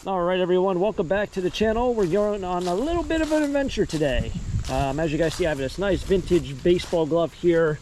All right, everyone, welcome back to the channel. We're going on a little bit of an adventure today. As you guys see, I have this nice vintage baseball glove here.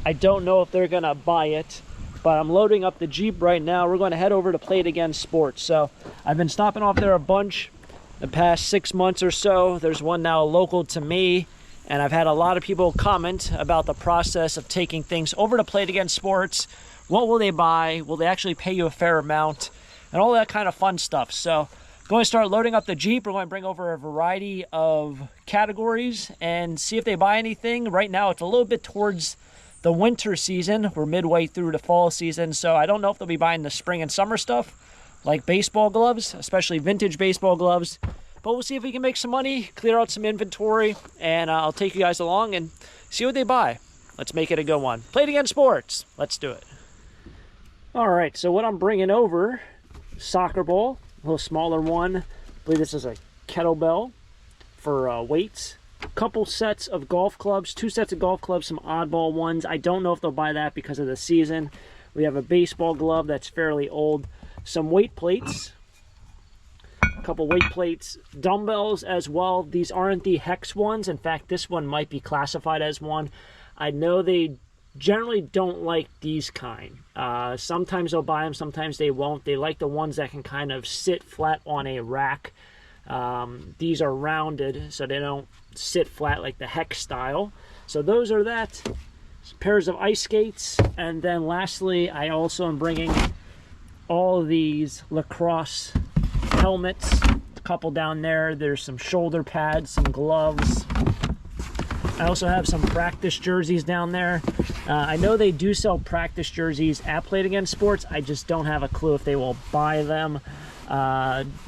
I don't know if they're gonna buy it, but I'm loading up the Jeep right now. We're going to head over to Play It Again Sports. So I've been stopping off there a bunch the past 6 months or so. There's one now local to me, and I've had a lot of people comment about the process of taking things over to Play It Again Sports. What will they buy? Will they actually pay you a fair amount? And all that kind of fun stuff. So I'm going to start loading up the Jeep. We're going to bring over a variety of categories and see if they buy anything. Right now it's a little bit towards the winter season. We're midway through the fall season, so I don't know if they'll be buying the spring and summer stuff like baseball gloves, especially vintage baseball gloves. But we'll see if we can make some money, clear out some inventory, and I'll take you guys along and see what they buy. Let's make it a good one. Play It Again Sports. Let's do it. All right, so what I'm bringing over, soccer ball, a little smaller one. I believe this is a kettlebell for weights. A couple sets of golf clubs, 2 sets of golf clubs, some oddball ones. I don't know if they'll buy that because of the season. We have a baseball glove that's fairly old. Some weight plates, a couple weight plates, dumbbells as well. These aren't the Hex ones. In fact, this one might be classified as one. I know they generally don't like these kind. Sometimes they'll buy them, sometimes they won't. They like the ones that can kind of sit flat on a rack. These are rounded, so they don't sit flat like the Hex style. So those are that. Some pairs of ice skates. And then lastly, I also am bringing all of these lacrosse helmets. A couple down there. There's some shoulder pads, some gloves. I also have some practice jerseys down there. I know they do sell practice jerseys at Play It Again Sports. I just don't have a clue if they will buy them,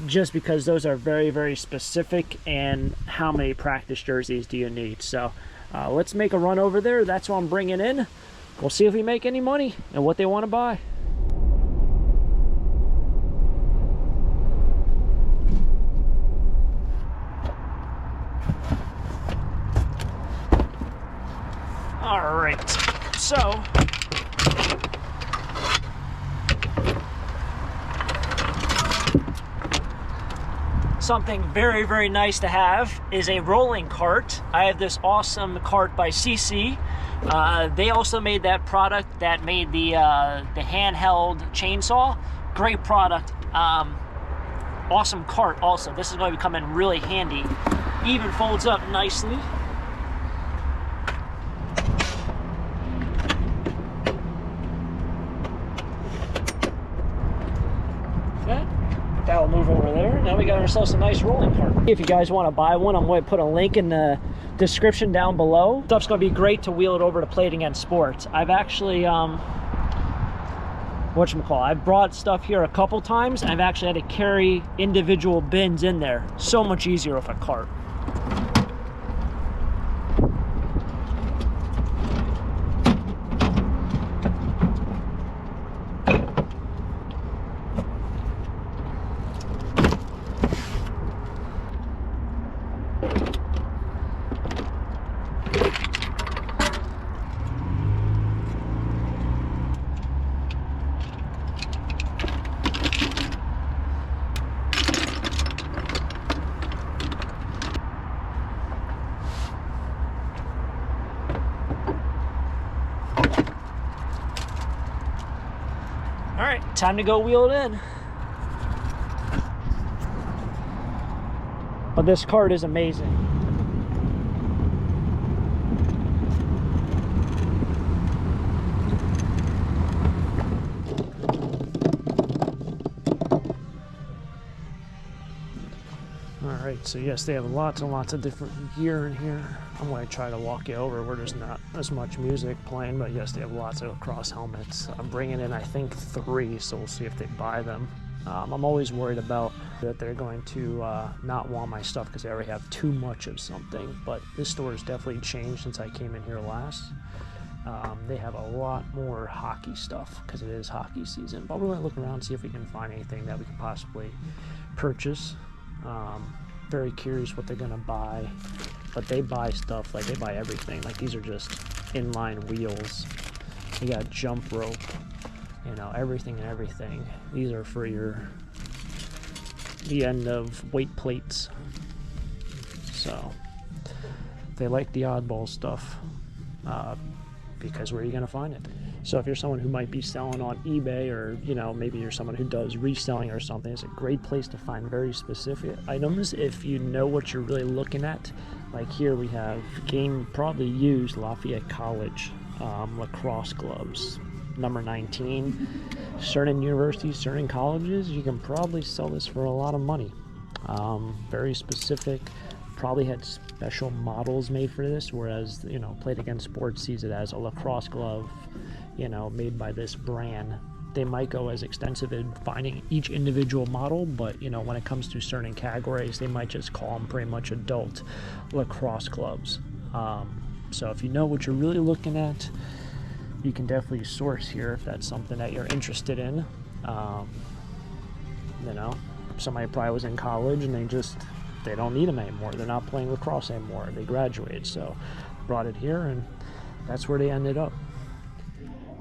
just because those are very, very specific. And how many practice jerseys do you need? So let's make a run over there. That's what I'm bringing in. We'll see if we make any money and what they want to buy. All right, so something very, very nice to have is a rolling cart. I have this awesome cart by CC. They also made that product that made the handheld chainsaw. Great product. Awesome cart also. This is going to be coming really handy. Even folds up nicely. That'll move over there. Now we got ourselves a nice rolling cart. If you guys want to buy one, I'm going to put a link in the description down below. Stuff's going to be great to wheel it over to Play It Again Sports. I've actually, I've brought stuff here a couple times. I've actually had to carry individual bins in there. So much easier with a cart. All right, time to go wheel it in. But this cart is amazing. All right, so yes, they have lots and lots of different gear in here. I'm going to try to walk you over where there's not as much music playing, but yes, they have lots of lacrosse helmets. I'm bringing in, I think, 3, so we'll see if they buy them. I'm always worried about that they're going to not want my stuff because they already have too much of something, but this store has definitely changed since I came in here last. They have a lot more hockey stuff because it is hockey season, but we're going to look around and see if we can find anything that we can possibly purchase. Very curious what they're gonna buy, but they buy stuff, like they buy everything. Like these are just inline wheels. You got jump rope, you know, everything and everything. These are for your the end of weight plates. So they like the oddball stuff, because where are you going to find it? So if you're someone who might be selling on eBay, or maybe you're someone who does reselling or something, it's a great place to find very specific items if you know what you're really looking at. Like here we have game probably used Lafayette College lacrosse gloves, number 19. Certain universities, certain colleges, you can probably sell this for a lot of money. Very specific. Probably had special models made for this, whereas Played Again Sports sees it as a lacrosse glove, made by this brand. They might go as extensive in finding each individual model, but when it comes to certain categories, they might just call them pretty much adult lacrosse gloves. So if you know what you're really looking at, you can definitely source here if that's something that you're interested in. Somebody probably was in college and they don't need them anymore. They're not playing lacrosse anymore. They graduated, so brought it here, and that's where they ended up.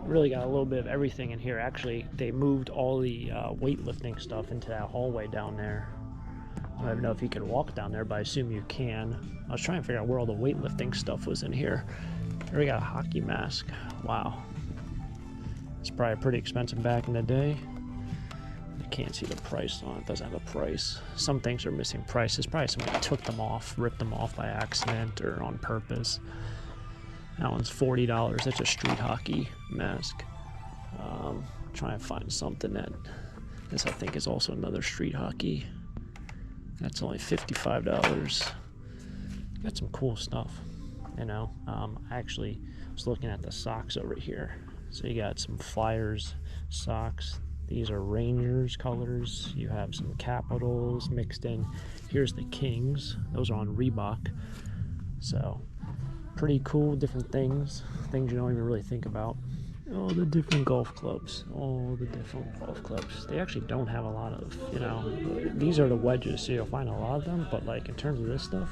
Really got a little bit of everything in here. Actually, they moved all the weightlifting stuff into that hallway down there. I don't even know if you can walk down there, but I assume you can. I was trying to figure out where all the weightlifting stuff was in here. Here we got a hockey mask. Wow. It's probably pretty expensive back in the day. I can't see the price on it. It doesn't have a price. Some things are missing prices. Probably somebody took them off, ripped them off by accident or on purpose. That one's $40. That's a street hockey mask. Trying to find something that this I think is also another street hockey. That's only $55. Got some cool stuff, I actually was looking at the socks over here. So you got some Flyers socks. These are Rangers colors. You have some Capitals mixed in. Here's the Kings. Those are on Reebok. So pretty cool, different things you don't even really think about. All the different golf clubs. They actually don't have a lot of, these are the wedges, so you'll find a lot of them, but like in terms of this stuff,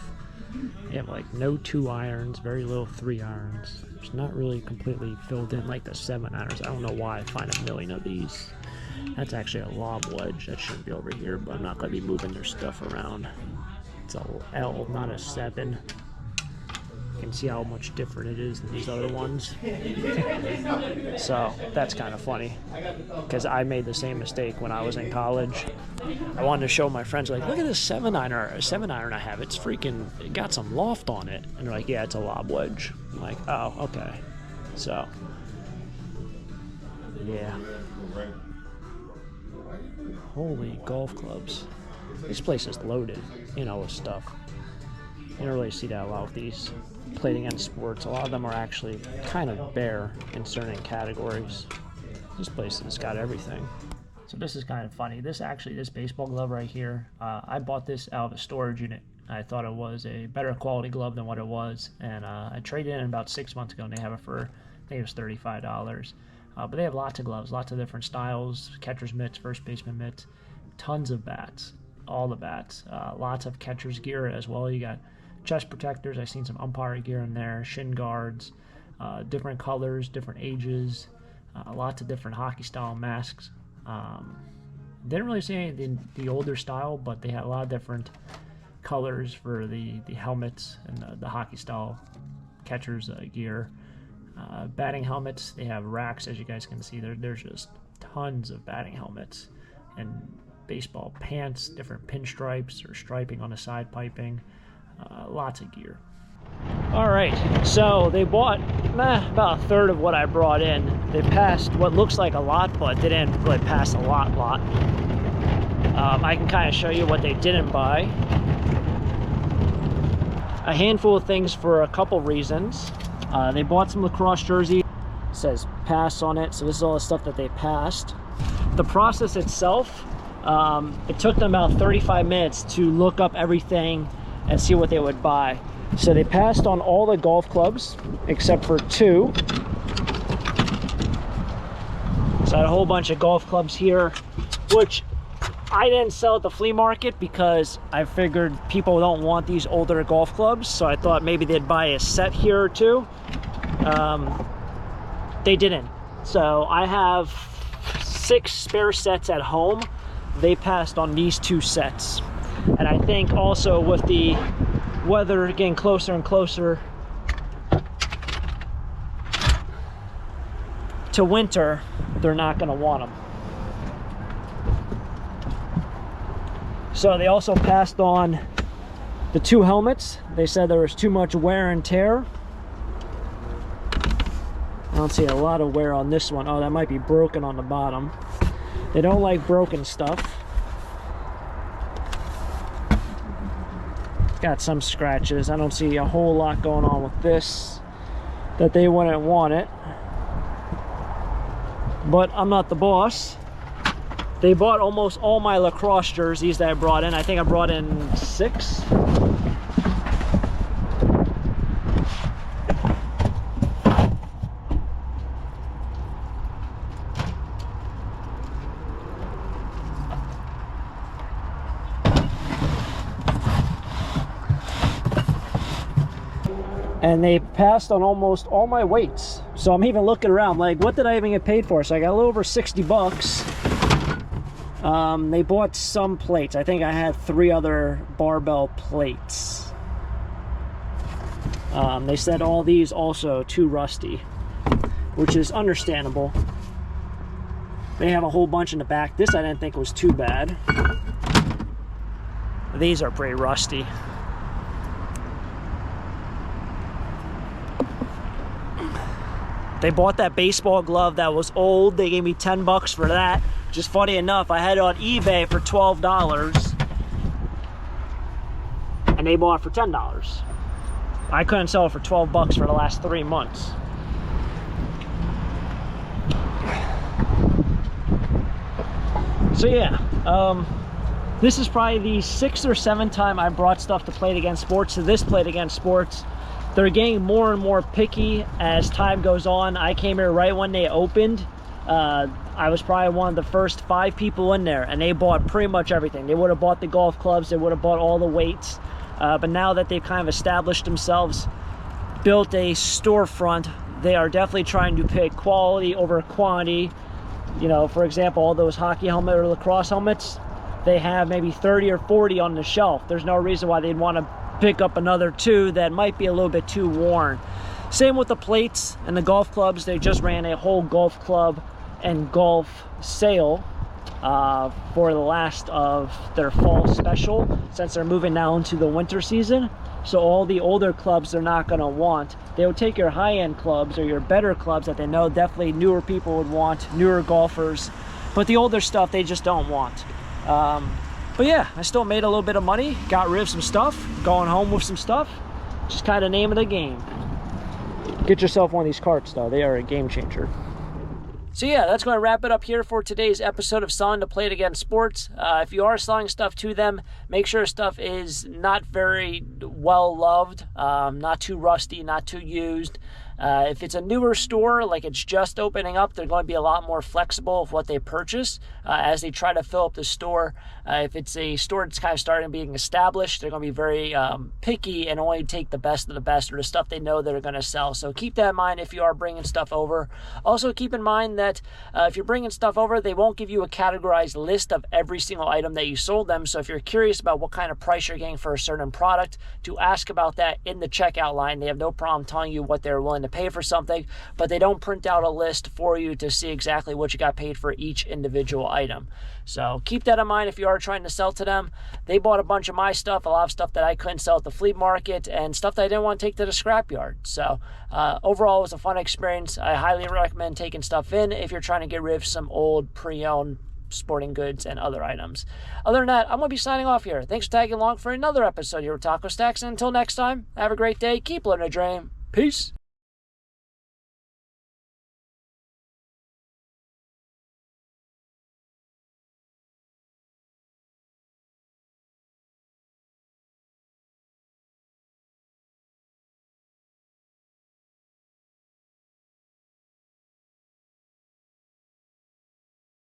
they have like no 2 irons, very little 3 irons. It's not really completely filled in like the 7 irons. I don't know why I find a million of these. That's actually a lob wedge. That shouldn't be over here, but I'm not going to be moving their stuff around. It's a L, not a 7. You can see how much different it is than these other ones. So that's kind of funny, because I made the same mistake when I was in college. I wanted to show my friends, like, look at this 7 iron I have. It's freaking, it got some loft on it. And they're like, yeah, it's a lob wedge. I'm like, oh, okay. So, yeah. Holy golf clubs. This place is loaded, with stuff. You don't really see that a lot with these Played Again Sports. A lot of them are actually kind of bare in certain categories. This place has got everything. So this is kind of funny. This baseball glove right here, I bought this out of a storage unit. I thought it was a better quality glove than what it was, and I traded it in about 6 months ago, and they have it for, I think it was $35. But they have lots of gloves, lots of different styles, catcher's mitts, first baseman mitts, tons of bats, all the bats, lots of catcher's gear as well. You got chest protectors. I've seen some umpire gear in there, shin guards, different colors, different ages, lots of different hockey style masks. Didn't really see any of the older style, but they had a lot of different colors for the helmets and the hockey style catcher's gear. Batting helmets, they have racks, as you guys can see. There's just tons of batting helmets, and baseball pants, different pinstripes or striping on the side piping. Lots of gear. All right, so they bought about a third of what I brought in. They passed what looks like a lot, but they didn't really pass a lot. I can kind of show you what they didn't buy. A handful of things for a couple reasons. They bought some lacrosse jersey. It says pass on it, so this is all the stuff that they passed. The process itself, it took them about 35 minutes to look up everything and see what they would buy. So they passed on all the golf clubs except for 2. So I had a whole bunch of golf clubs here, which I didn't sell at the flea market because I figured people don't want these older golf clubs, so I thought maybe they'd buy a set here or 2. They didn't. So I have 6 spare sets at home. they passed on these 2 sets. And I think also with the weather getting closer and closer to winter, they're not going to want them. So they also passed on the 2 helmets. They said there was too much wear and tear. I don't see a lot of wear on this one. Oh, that might be broken on the bottom. They don't like broken stuff. Got some scratches. I don't see a whole lot going on with this that they wouldn't want it. But I'm not the boss. They bought almost all my lacrosse jerseys that I brought in. I think I brought in 6. And they passed on almost all my weights. So I'm even looking around like, what did I even get paid for? So I got a little over 60 bucks. They bought some plates. I think I had 3 other barbell plates. They said all these also too rusty, which is understandable. They have a whole bunch in the back. This I didn't think was too bad. These are pretty rusty. They bought that baseball glove that was old. They gave me 10 bucks for that. Just funny enough, I had it on eBay for $12 and they bought it for $10. I couldn't sell it for 12 bucks for the last 3 months. So yeah, this is probably the 6th or 7th time I brought stuff to Plate Against Sports, to this Plate Against Sports. They're getting more and more picky as time goes on. I came here right when they opened. I was probably one of the first 5 people in there, and they bought pretty much everything. They would have bought the golf clubs, they would have bought all the weights, but now that they've kind of established themselves, built a storefront, they are definitely trying to pick quality over quantity. You know, for example, all those hockey helmet or lacrosse helmets, they have maybe 30 or 40 on the shelf. There's no reason why they'd want to pick up another 2 that might be a little bit too worn. Same with the plates and the golf clubs. They just ran a whole golf club and golf sale for the last of their fall special, since they're moving now into the winter season. So all the older clubs they're not going to want. They would take your high-end clubs or your better clubs that they know definitely newer people would want, newer golfers, but the older stuff they just don't want. But yeah, I still made a little bit of money, got rid of some stuff, going home with some stuff. Just kind of name of the game. Get yourself one of these carts though, they are a game changer. So yeah, that's going to wrap it up here for today's episode of Selling to Plate Against Sports. If you are selling stuff to them, make sure stuff is not very well loved, not too rusty, not too used. If it's a newer store, like it's just opening up, they're going to be a lot more flexible with what they purchase as they try to fill up the store. If it's a store that's kind of starting being established, they're going to be very picky and only take the best of the best or the stuff they know they're going to sell. So keep that in mind if you are bringing stuff over. Also keep in mind that if you're bringing stuff over, they won't give you a categorized list of every single item that you sold them. So if you're curious about what kind of price you're getting for a certain product, to ask about that in the checkout line. They have no problem telling you what they're willing to pay for something, but they don't print out a list for you to see exactly what you got paid for each individual item. So keep that in mind if you are trying to sell to them. They bought a bunch of my stuff, a lot of stuff that I couldn't sell at the flea market, and stuff that I didn't want to take to the scrapyard. So overall, it was a fun experience. I highly recommend taking stuff in if you're trying to get rid of some old pre-owned sporting goods and other items. Other than that, I'm going to be signing off here. Thanks for tagging along for another episode here with Taco Stacks, and until next time, have a great day, keep living a dream. Peace.